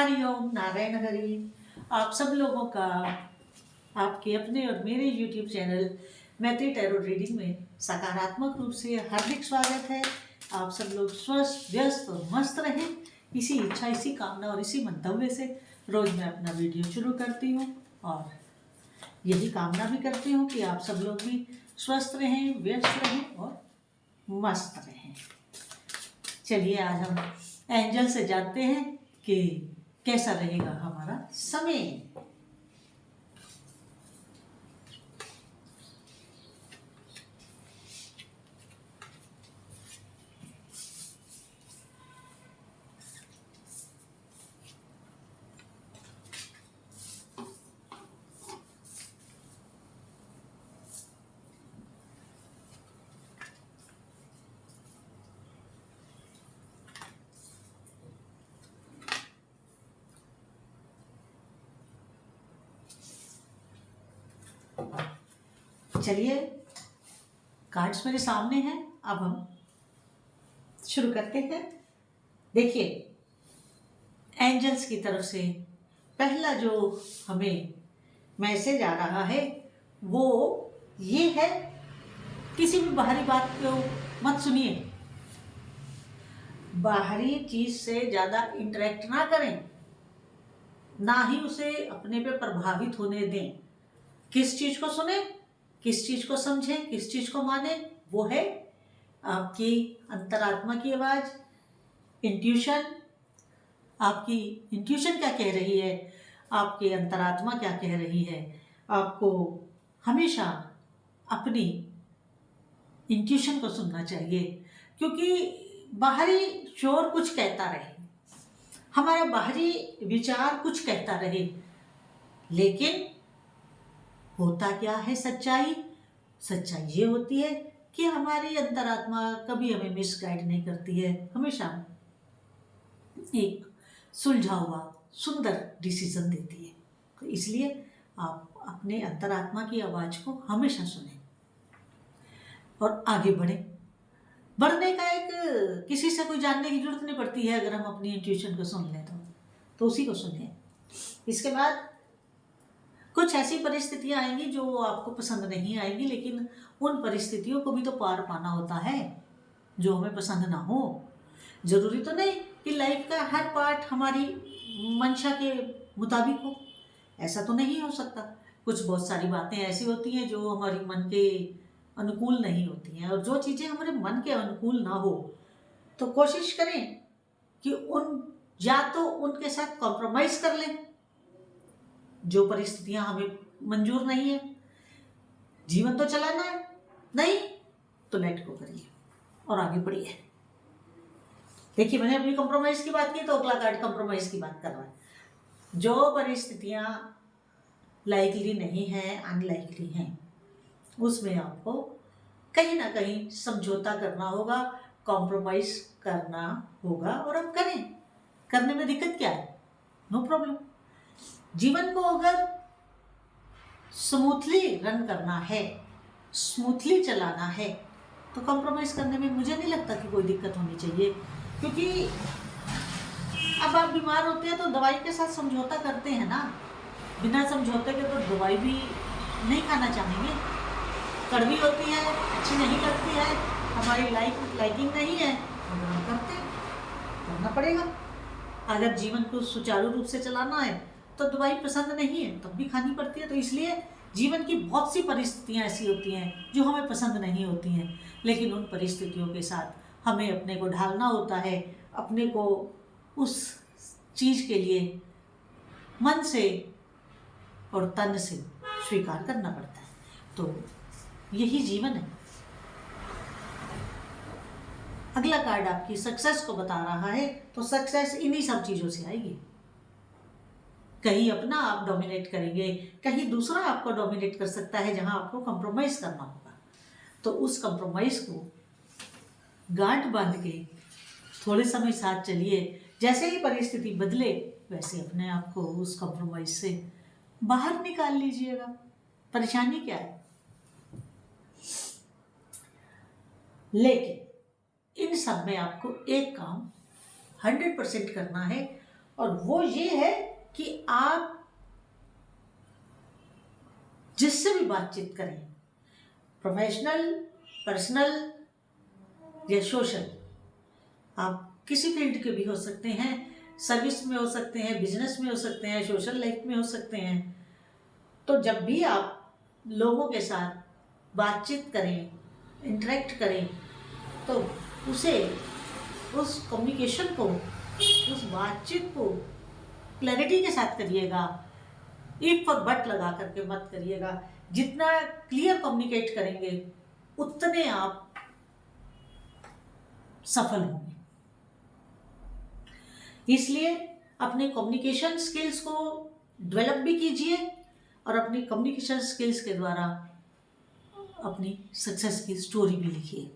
हरिओम नारायण हरि। आप सब लोगों का आपके अपने और मेरे YouTube चैनल मैत्री टैरो रीडिंग में सकारात्मक रूप से हार्दिक स्वागत है। आप सब लोग स्वस्थ व्यस्त और मस्त रहें, इसी इच्छा, इसी कामना और इसी मंतव्य से रोज मैं अपना वीडियो शुरू करती हूँ और यही कामना भी करती हूँ कि आप सब लोग भी स्वस्थ रहें, व्यस्त रहें और मस्त रहें। चलिए आज हम एंजल से जानते हैं कि कैसा रहेगा हमारा समय। चलिए कार्ड्स मेरे सामने हैं, अब हम शुरू करते हैं। देखिए एंजल्स की तरफ से पहला जो हमें मैसेज आ रहा है वो ये है, किसी भी बाहरी बात को मत सुनिए, बाहरी चीज से ज़्यादा इंटरेक्ट ना करें, ना ही उसे अपने पे प्रभावित होने दें। किस चीज को सुने, किस चीज को समझें, किस चीज को माने, वो है आपकी अंतरात्मा की आवाज, इंट्यूशन। आपकी इंट्यूशन क्या कह रही है, आपकी अंतरात्मा क्या कह रही है। आपको हमेशा अपनी इंट्यूशन को सुनना चाहिए, क्योंकि बाहरी शोर कुछ कहता रहे, हमारा बाहरी विचार कुछ कहता रहे, लेकिन होता क्या है सच्चाई। सच्चाई ये होती है कि हमारी अंतरात्मा कभी हमें मिसगाइड नहीं करती है, हमेशा एक सुलझा हुआ सुंदर डिसीजन देती है। तो इसलिए आप अपने अंतरात्मा की आवाज को हमेशा सुनें और आगे बढ़ें। बढ़ने का एक किसी से कोई जानने की जरूरत नहीं पड़ती है, अगर हम अपनी इंट्यूशन को सुन लें तो उसी को सुनिए। इसके बाद कुछ ऐसी परिस्थितियां आएंगी जो आपको पसंद नहीं आएंगी, लेकिन उन परिस्थितियों को भी तो पार पाना होता है जो हमें पसंद ना हो। जरूरी तो नहीं कि लाइफ का हर पार्ट हमारी मंशा के मुताबिक हो, ऐसा तो नहीं हो सकता। कुछ बहुत सारी बातें ऐसी होती हैं जो हमारी मन के अनुकूल नहीं होती हैं, और जो चीज़ें हमारे मन के अनुकूल ना हो तो कोशिश करें कि या तो उनके साथ कॉम्प्रोमाइज कर लें। जो परिस्थितियां हमें मंजूर नहीं है, जीवन तो चलाना है, नहीं तो लेट गो करिए और आगे बढ़िए। देखिए मैंने अभी कॉम्प्रोमाइज की बात की तो अगला कार्ड कॉम्प्रोमाइज की बात कर रहा है। जो परिस्थितियां लाइकली नहीं है, अनलाइकली हैं, उसमें आपको कहीं ना कहीं समझौता करना होगा, कॉम्प्रोमाइज करना होगा, और आप करें। करने में दिक्कत क्या है, नो प्रॉब्लम। जीवन को अगर स्मूथली रन करना है, स्मूथली चलाना है, तो कॉम्प्रोमाइज करने में मुझे नहीं लगता कि कोई दिक्कत होनी चाहिए। क्योंकि अब आप बीमार होते हैं तो दवाई के साथ समझौता करते हैं ना, बिना समझौते के तो दवाई भी नहीं खाना चाहेंगे। कड़वी होती है, अच्छी नहीं लगती है, हमारी लाइकिंग नहीं है, अगर हम करते हैं करना पड़ेगा। अगर जीवन को सुचारू रूप से चलाना है तो दवाई पसंद नहीं है तब भी खानी पड़ती है। तो इसलिए जीवन की बहुत सी परिस्थितियां ऐसी होती हैं जो हमें पसंद नहीं होती हैं, लेकिन उन परिस्थितियों के साथ हमें अपने को ढालना होता है, अपने को उस चीज़ के लिए मन से और तन से स्वीकार करना पड़ता है। तो यही जीवन है। अगला कार्ड आपकी सक्सेस को बता रहा है, तो सक्सेस इन्हीं सब चीज़ों से आएगी। कहीं अपना आप डोमिनेट करेंगे, कहीं दूसरा आपको डोमिनेट कर सकता है जहां आपको कंप्रोमाइज करना होगा। तो उस कंप्रोमाइज को गांठ बांध के थोड़े समय साथ चलिए, जैसे ही परिस्थिति बदले वैसे अपने आप को उस कंप्रोमाइज से बाहर निकाल लीजिएगा। परेशानी क्या है, लेकिन इन सब में आपको एक काम 100% करना है, और वो ये है कि आप जिससे भी बातचीत करें, प्रोफेशनल, पर्सनल या सोशल, आप किसी फील्ड के भी हो सकते हैं, सर्विस में हो सकते हैं, बिजनेस में हो सकते हैं, सोशल लाइफ में हो सकते हैं। तो जब भी आप लोगों के साथ बातचीत करें, इंटरेक्ट करें, तो उसे, उस कम्युनिकेशन को, उस बातचीत को क्लैरिटी के साथ करिएगा। इफ और बट लगा करके मत करिएगा। जितना क्लियर कम्युनिकेट करेंगे उतने आप सफल होंगे। इसलिए अपने कम्युनिकेशन स्किल्स को डेवलप भी कीजिए और अपनी कम्युनिकेशन स्किल्स के द्वारा अपनी सक्सेस की स्टोरी भी लिखिए।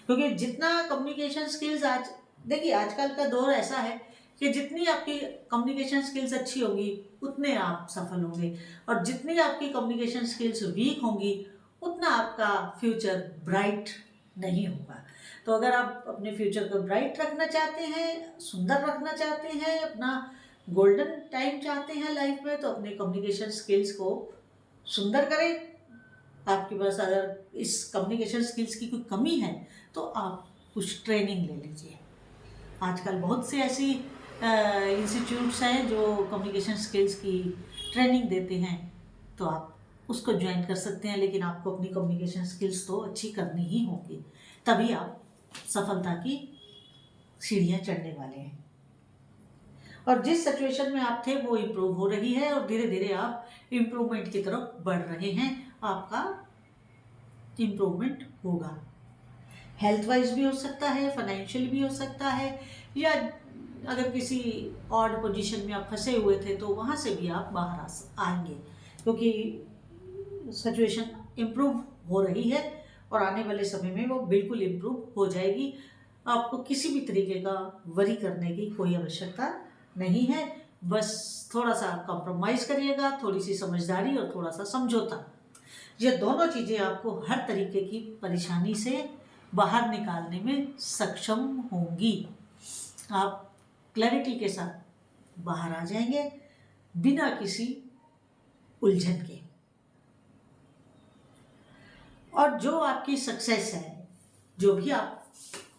क्योंकि जितना कम्युनिकेशन स्किल्स, आज देखिए आजकल का दौर ऐसा है कि जितनी आपकी कम्युनिकेशन स्किल्स अच्छी होंगी उतने आप सफल होंगे, और जितनी आपकी कम्युनिकेशन स्किल्स वीक होंगी उतना आपका फ्यूचर ब्राइट नहीं होगा। तो अगर आप अपने फ्यूचर को ब्राइट रखना चाहते हैं, सुंदर रखना चाहते हैं, अपना गोल्डन टाइम चाहते हैं लाइफ में, तो अपने कम्युनिकेशन स्किल्स को सुंदर करें। आपके पास अगर इस कम्युनिकेशन स्किल्स की कोई कमी है तो आप कुछ ट्रेनिंग ले लीजिए। आजकल बहुत से ऐसी इंस्टीट्यूट्स हैं जो कम्युनिकेशन स्किल्स की ट्रेनिंग देते हैं, तो आप उसको ज्वाइन कर सकते हैं। लेकिन आपको अपनी कम्युनिकेशन स्किल्स तो अच्छी करनी ही होगी, तभी आप सफलता की सीढ़ियाँ चढ़ने वाले हैं। और जिस सिचुएशन में आप थे वो इम्प्रूव हो रही है और धीरे धीरे आप इम्प्रूवमेंट की तरफ बढ़ रहे हैं। आपका इम्प्रूवमेंट होगा, हेल्थ वाइज भी हो सकता है, फाइनेंशियल भी हो सकता है, या अगर किसी ऑड पोजीशन में आप फंसे हुए थे तो वहाँ से भी आप बाहर आएंगे, क्योंकि सिचुएशन इम्प्रूव हो रही है और आने वाले समय में वो बिल्कुल इम्प्रूव हो जाएगी। आपको किसी भी तरीके का वरी करने की कोई आवश्यकता नहीं है। बस थोड़ा सा कॉम्प्रोमाइज़ करिएगा, थोड़ी सी समझदारी और थोड़ा सा समझौता, ये दोनों चीज़ें आपको हर तरीके की परेशानी से बाहर निकालने में सक्षम होंगी। आप क्लैरिटी के साथ बाहर आ जाएंगे बिना किसी उलझन के। और जो आपकी सक्सेस है, जो भी आप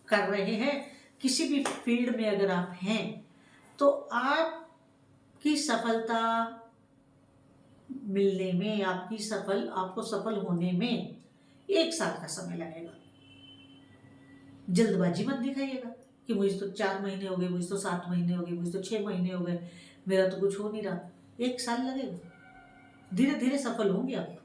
कर रहे हैं, किसी भी फील्ड में अगर आप हैं, तो आपकी सफलता मिलने में, आपको सफल होने में 1 साल का समय लगेगा। जल्दबाजी मत दिखाइएगा कि मुझे तो 4 महीने हो गए, मुझे तो 7 महीने हो गए, मुझे तो 6 महीने हो गए, मेरा तो कुछ हो नहीं रहा। 1 साल लगेगा, धीरे धीरे सफल होंगे आप।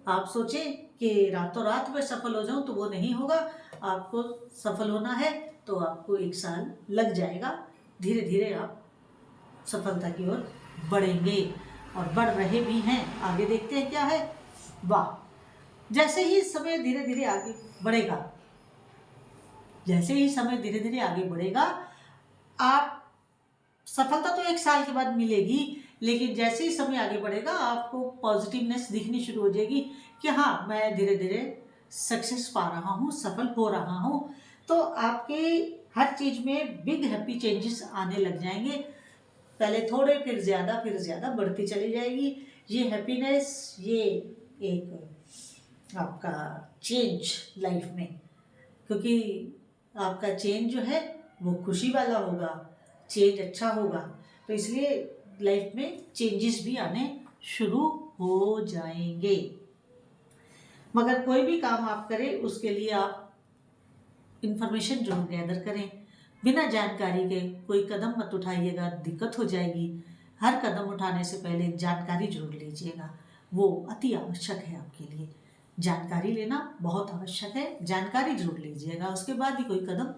आप सोचें कि रातों रात में सफल हो जाऊं तो वो नहीं होगा। आपको सफल होना है तो आपको 1 साल लग जाएगा। धीरे धीरे आप सफलता की ओर बढ़ेंगे और बढ़ रहे भी हैं। आगे देखते हैं क्या है। वाह, जैसे ही समय धीरे धीरे आगे बढ़ेगा, जैसे ही समय धीरे धीरे आगे बढ़ेगा, आप सफलता तो 1 साल के बाद मिलेगी, लेकिन जैसे ही समय आगे बढ़ेगा आपको पॉजिटिवनेस दिखनी शुरू हो जाएगी कि हाँ, मैं धीरे धीरे सक्सेस पा रहा हूँ, सफल हो रहा हूँ। तो आपके हर चीज़ में बिग हैप्पी चेंजेस आने लग जाएंगे। पहले थोड़े, फिर ज़्यादा बढ़ती चली जाएगी ये हैप्पीनेस, ये एक आपका चेंज लाइफ में। क्योंकि आपका चेंज जो है वो खुशी वाला होगा, चेंज अच्छा होगा, तो इसलिए लाइफ में चेंजेस भी आने शुरू हो जाएंगे। मगर कोई भी काम आप करें उसके लिए आप इंफॉर्मेशन जरूर गैदर करें। बिना जानकारी के कोई कदम मत उठाइएगा, दिक्कत हो जाएगी। हर कदम उठाने से पहले जानकारी जरूर लीजिएगा, वो अति आवश्यक है आपके लिए। जानकारी लेना बहुत आवश्यक है, जानकारी जरूर लीजिएगा, उसके बाद ही कोई कदम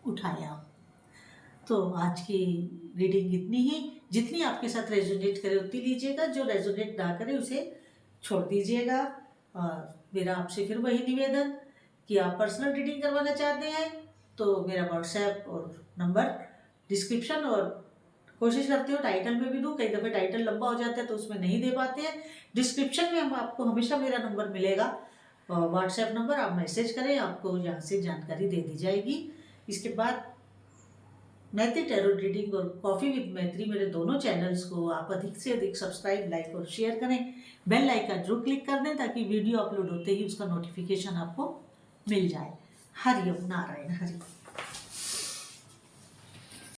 उठाए आप। तो आज की रीडिंग इतनी ही। जितनी आपके साथ रेजोनेट करे उतनी लीजिएगा, जो रेजोनेट ना करे उसे छोड़ दीजिएगा। और मेरा आपसे फिर वही निवेदन कि आप पर्सनल रीडिंग करवाना चाहते हैं तो मेरा व्हाट्सएप और नंबर डिस्क्रिप्शन, और कोशिश करती हूँ टाइटल में भी दूँ। कई दफ़े टाइटल लंबा हो जाता है तो उसमें नहीं दे पाते हैं। डिस्क्रिप्शन में हम आपको हमेशा मेरा नंबर मिलेगा, व्हाट्सएप नंबर, आप मैसेज करें, आपको यहाँ से जानकारी दे दी जाएगी। इसके बाद मैत्री टैरोट रीडिंग और कॉफ़ी विद मैत्री मेरे दोनों चैनल्स को आप अधिक से अधिक सब्सक्राइब, लाइक और शेयर करें। बेल आइकन जरूर क्लिक कर दें ताकि वीडियो अपलोड होते ही उसका नोटिफिकेशन आपको मिल जाए। हरिओम नारायण हरि।